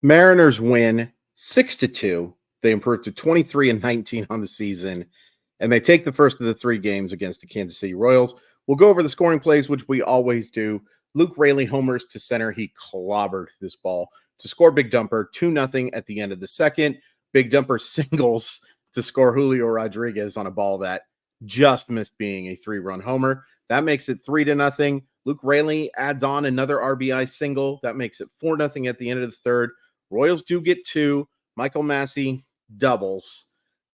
Mariners win 6-2. They improve to 23-19 on the season, and they take the first of the three games against the Kansas City Royals. We'll go over the scoring plays, which we always do. Luke Raley homers to center. He clobbered this ball to score Big Dumper 2-0 at the end of the second. Big Dumper singles to score Julio Rodriguez on a ball that just missed being a 3-run homer. That makes it 3-0. Luke Raley adds on another RBI single. That makes it 4-0 at the end of the third. Royals do get two. Michael Massey doubles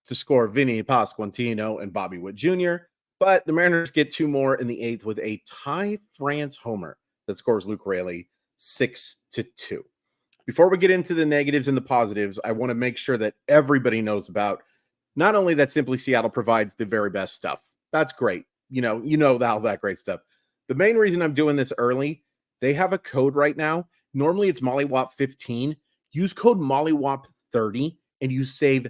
to score Vinny Pasquantino and Bobby Witt Jr., but the Mariners get two more in the eighth with a Ty France homer that scores Luke Raley 6-2. Before we get into the negatives and the positives, I want to make sure that everybody knows about not only that Simply Seattle provides the very best stuff. That's great. You know all that great stuff. The main reason I'm doing this early, they have a code right now. Normally it's MollyWop15. Use code MollyWop30 and you save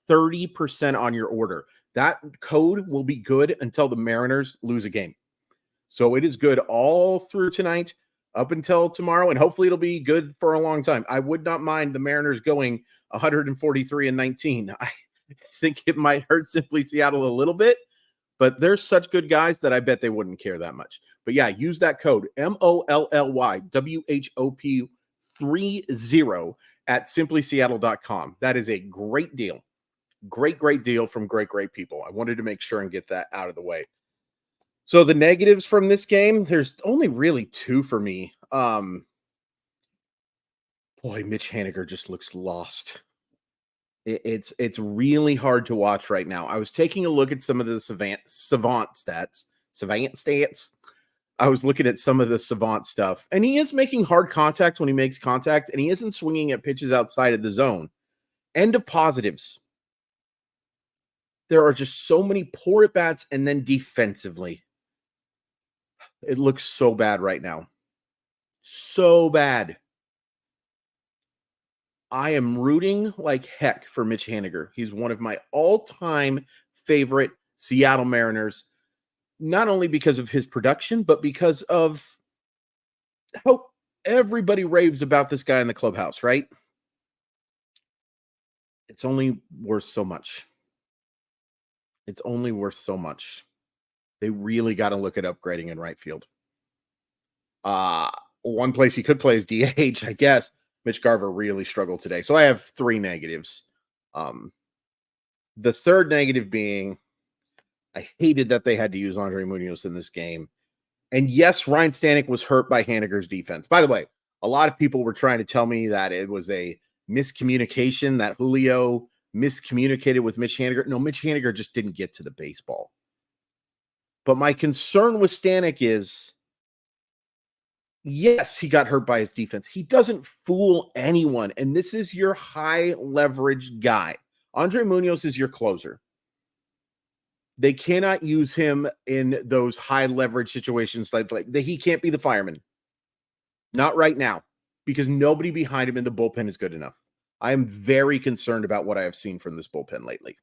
30% on your order. That code will be good until the Mariners lose a game. So it is good all through tonight up until tomorrow, and hopefully it'll be good for a long time. I would not mind the Mariners going 143-19. I think it might hurt Simply Seattle a little bit, but they're such good guys that I bet they wouldn't care that much. But yeah, use that code MOLLYWHOP30 at simplyseattle.com. That is a great deal. Great deal from great people. I wanted to make sure and get that out of the way. So the negatives from this game, there's only really two for me. Boy, Mitch Haniger just looks lost. It's really hard to watch right now. I was taking a look at some of the savant stats. I was looking at some of the savant stuff, and he is making hard contact when he makes contact, and he isn't swinging at pitches outside of the zone. End of positives. There are just so many poor at-bats, and then defensively. It looks so bad right now. So bad. I am rooting like heck for Mitch Haniger. He's one of my all-time favorite Seattle Mariners, not only because of his production, but because of how everybody raves about this guy in the clubhouse, right? It's only worth so much. It's only worth so much. They really got to look at upgrading in right field. One place he could play is DH, I guess. Mitch Garver really struggled today. So I have three negatives. The third negative being I hated that they had to use Andre Munoz in this game. And yes, Ryan Stanek was hurt by Haniger's defense. By the way, a lot of people were trying to tell me that it was a miscommunication, that Julio miscommunicated with Mitch Haniger. No, Mitch Haniger just didn't get to the baseball. But my concern with Stanek is, yes, he got hurt by his defense. He doesn't fool anyone. And this is your high leverage guy. Andre Munoz is your closer. They cannot use him in those high leverage situations like he can't be the fireman. Not right now, because nobody behind him in the bullpen is good enough. I am very concerned about what I have seen from this bullpen lately.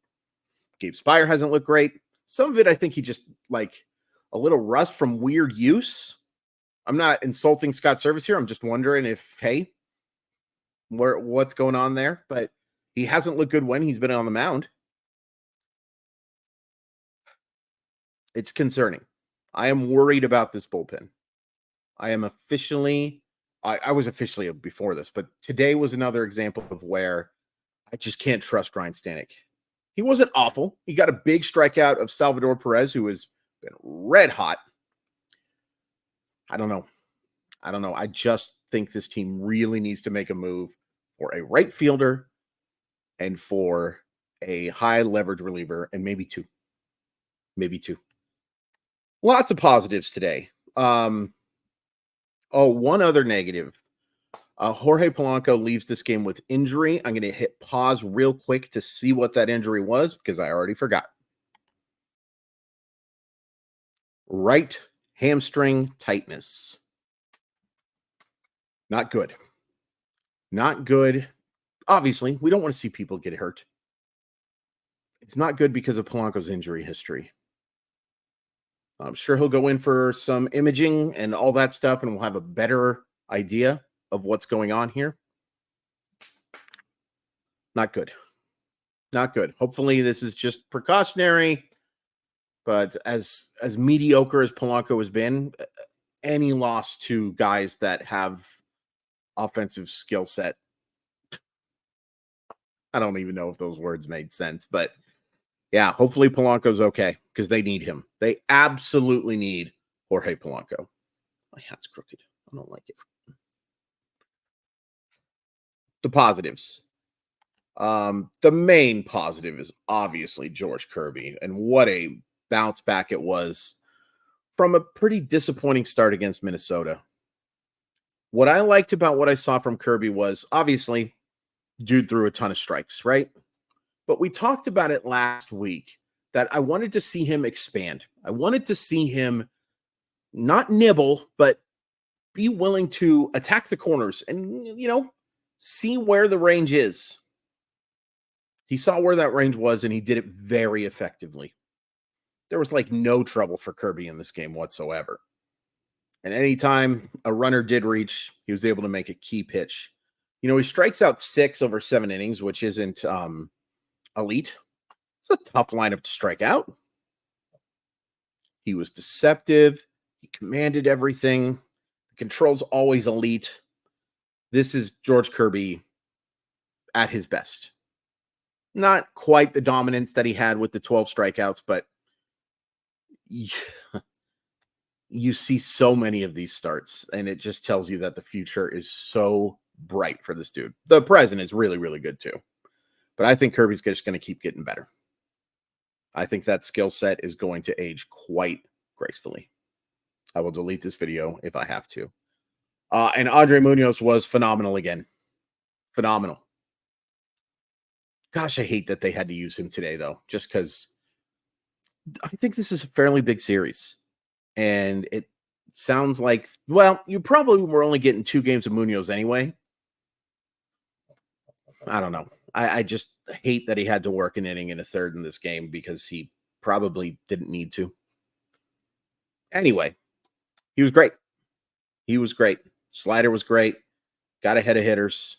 Gabe Spire hasn't looked great. Some of it, I think he just like a little rust from weird use. I'm not insulting Scott Service here. I'm just wondering if, hey, what's going on there? But he hasn't looked good when he's been on the mound. It's concerning. I am worried about this bullpen. I am officially, I was officially before this, but today was another example of where I just can't trust Ryan Stanek. He wasn't awful. He got a big strikeout of Salvador Perez, who has been red hot. I don't know. I just think this team really needs to make a move for a right fielder and for a high leverage reliever, and maybe two. Lots of positives today. One other negative. Jorge Polanco leaves this game with injury. I'm going to hit pause real quick to see what that injury was because I already forgot. Right hamstring tightness. Not good. Not good. Obviously, we don't want to see people get hurt. It's not good because of Polanco's injury history. I'm sure he'll go in for some imaging and all that stuff, and we'll have a better idea of what's going on here. Not good. Not good. Hopefully this is just precautionary, but as mediocre as Polanco has been, any loss to guys that have offensive skill set, I don't even know if those words made sense, but yeah, hopefully Polanco's okay because they need him. They absolutely need Jorge Polanco. My hat's crooked. I don't like it. The positives. The main positive is obviously George Kirby, and what a bounce back it was from a pretty disappointing start against Minnesota. What I liked about what I saw from Kirby was obviously dude threw a ton of strikes, right? But we talked about it last week that I wanted to see him expand. I wanted to see him not nibble, but be willing to attack the corners and, see where the range is. He saw where that range was and he did it very effectively. There was like no trouble for Kirby in this game whatsoever. And anytime a runner did reach, he was able to make a key pitch. He strikes out 6 over 7 innings, which isn't elite. It's a tough lineup to strike out. He was deceptive. He commanded everything. The control's always elite. This is George Kirby at his best. Not quite the dominance that he had with the 12 strikeouts, but you see so many of these starts, and it just tells you that the future is so bright for this dude. The present is really, really good too. But I think Kirby's just going to keep getting better. I think that skill set is going to age quite gracefully. I will delete this video if I have to. And Andre Munoz was phenomenal again. Phenomenal. Gosh, I hate that they had to use him today, though, just because I think this is a fairly big series. And it sounds like, well, you probably were only getting 2 games of Munoz anyway. I don't know. I just hate that he had to work an inning in a third in this game because he probably didn't need to. Anyway, he was great. He was great. Slider was great. Got ahead of hitters.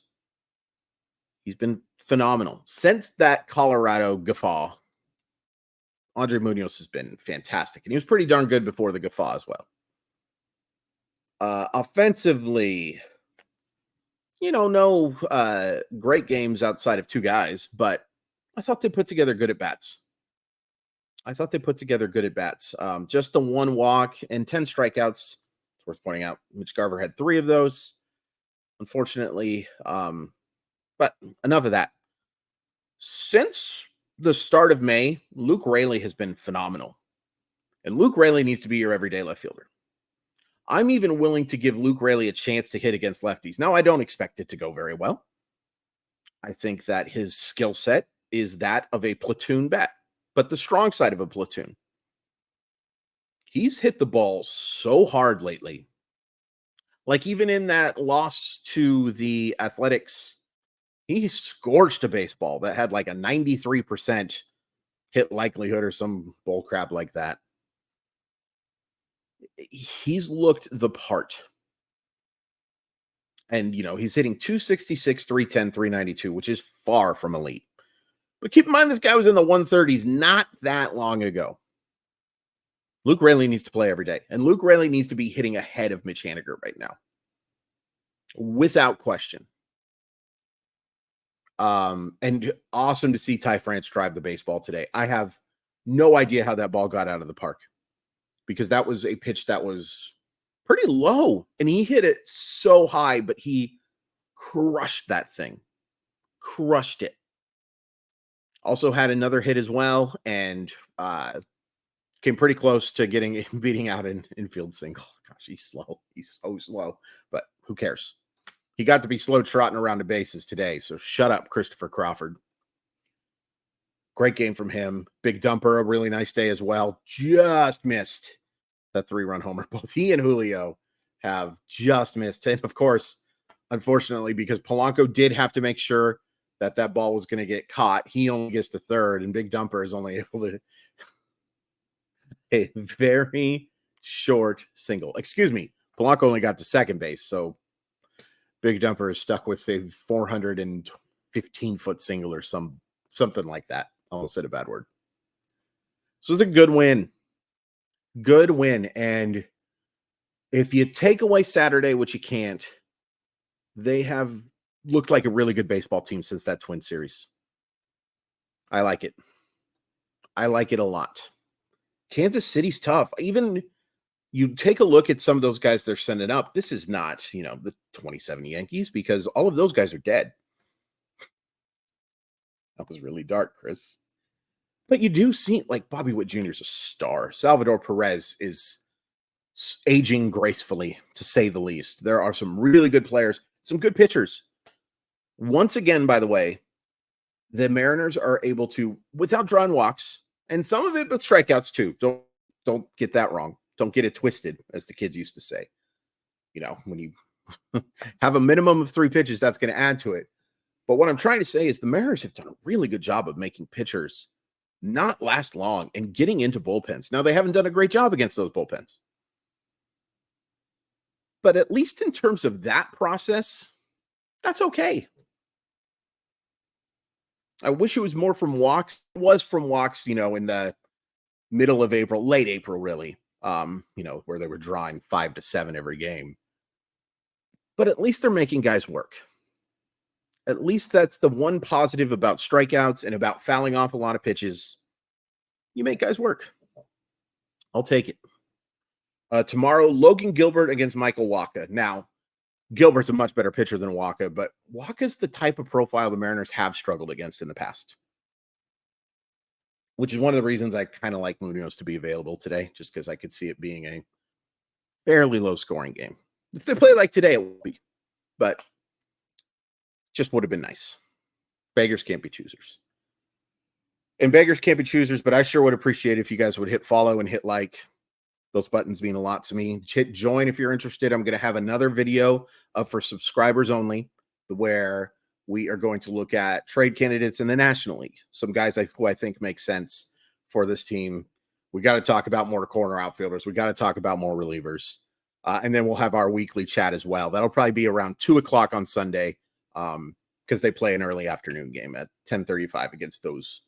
He's been phenomenal. Since that Colorado guffaw, Andre Munoz has been fantastic. And he was pretty darn good before the guffaw as well. Offensively, no great games outside of 2 guys, but I thought they put together good at bats. Just the 1 walk and 10 strikeouts. It's worth pointing out. Mitch Garver had 3 of those, unfortunately. But enough of that. Since the start of May, Luke Raley has been phenomenal. And Luke Raley needs to be your everyday left fielder. I'm even willing to give Luke Raley a chance to hit against lefties. Now, I don't expect it to go very well. I think that his skill set is that of a platoon bat, but the strong side of a platoon. He's hit the ball so hard lately. Like even in that loss to the Athletics, he scorched a baseball that had like a 93% hit likelihood or some bull crap like that. He's looked the part. And, he's hitting 266, 310, 392, which is far from elite. But keep in mind, this guy was in the 130s not that long ago. Luke Raley needs to play every day. And Luke Raley needs to be hitting ahead of Mitch Haniger right now. Without question. And awesome to see Ty France drive the baseball today. I have no idea how that ball got out of the park because that was a pitch that was pretty low and he hit it so high, but he crushed that thing. Crushed it. Also had another hit as well and came pretty close to beating out an infield single. Gosh, he's slow. He's so slow, but who cares? He got to be slow trotting around the bases today, so shut up, Christopher Crawford. Great game from him. Big Dumper, a really nice day as well. Just missed that 3-run homer. Both he and Julio have just missed. And, of course, unfortunately, because Polanco did have to make sure that that ball was going to get caught, he only gets to third, and Big Dumper is only able to a very short single. Excuse me, Polanco only got to second base, so Big Dumper is stuck with a 420 15-foot single or something like that. I almost said a bad word. So it's a good win. Good win. And if you take away Saturday, which you can't, they have looked like a really good baseball team since that Twin series. I like it. I like it a lot. Kansas City's tough. Even you take a look at some of those guys they're sending up. This is not, the 27 Yankees, because all of those guys are dead. That was really dark, Chris. But you do see, like, Bobby Witt Jr. is a star. Salvador Perez is aging gracefully, to say the least. There are some really good players, some good pitchers. Once again, by the way, the Mariners are able to, without drawing walks, and some of it, but strikeouts too. Don't get that wrong. Don't get it twisted, as the kids used to say. When you have a minimum of 3 pitches, that's going to add to it. But what I'm trying to say is the Mariners have done a really good job of making pitchers not last long and getting into bullpens. Now, they haven't done a great job against those bullpens. But at least in terms of that process, that's okay. I wish it was more from walks. It was from walks, in the middle of April, late April, really, where they were drawing 5 to 7 every game. But at least they're making guys work. At least that's the one positive about strikeouts and about fouling off a lot of pitches. You make guys work. I'll take it. Tomorrow, Logan Gilbert against Michael Wacha. Now, Gilbert's a much better pitcher than Wacha, but Wacha's the type of profile the Mariners have struggled against in the past, which is one of the reasons I kind of like Munoz to be available today, just because I could see it being a fairly low-scoring game. If they play like today, it would be, but just would have been nice. Beggars can't be choosers. And beggars can't be choosers, but I sure would appreciate if you guys would hit follow and hit like. Those buttons mean a lot to me. Hit join if you're interested. I'm going to have another video up for subscribers only, where we are going to look at trade candidates in the National League. Some guys who I think make sense for this team. We got to talk about more corner outfielders. We got to talk about more relievers. And then we'll have our weekly chat as well. That'll probably be around 2 o'clock on Sunday, because they play an early afternoon game at 10:35 against those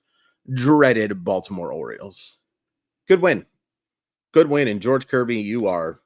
dreaded Baltimore Orioles. Good win. Good win. And George Kirby, you are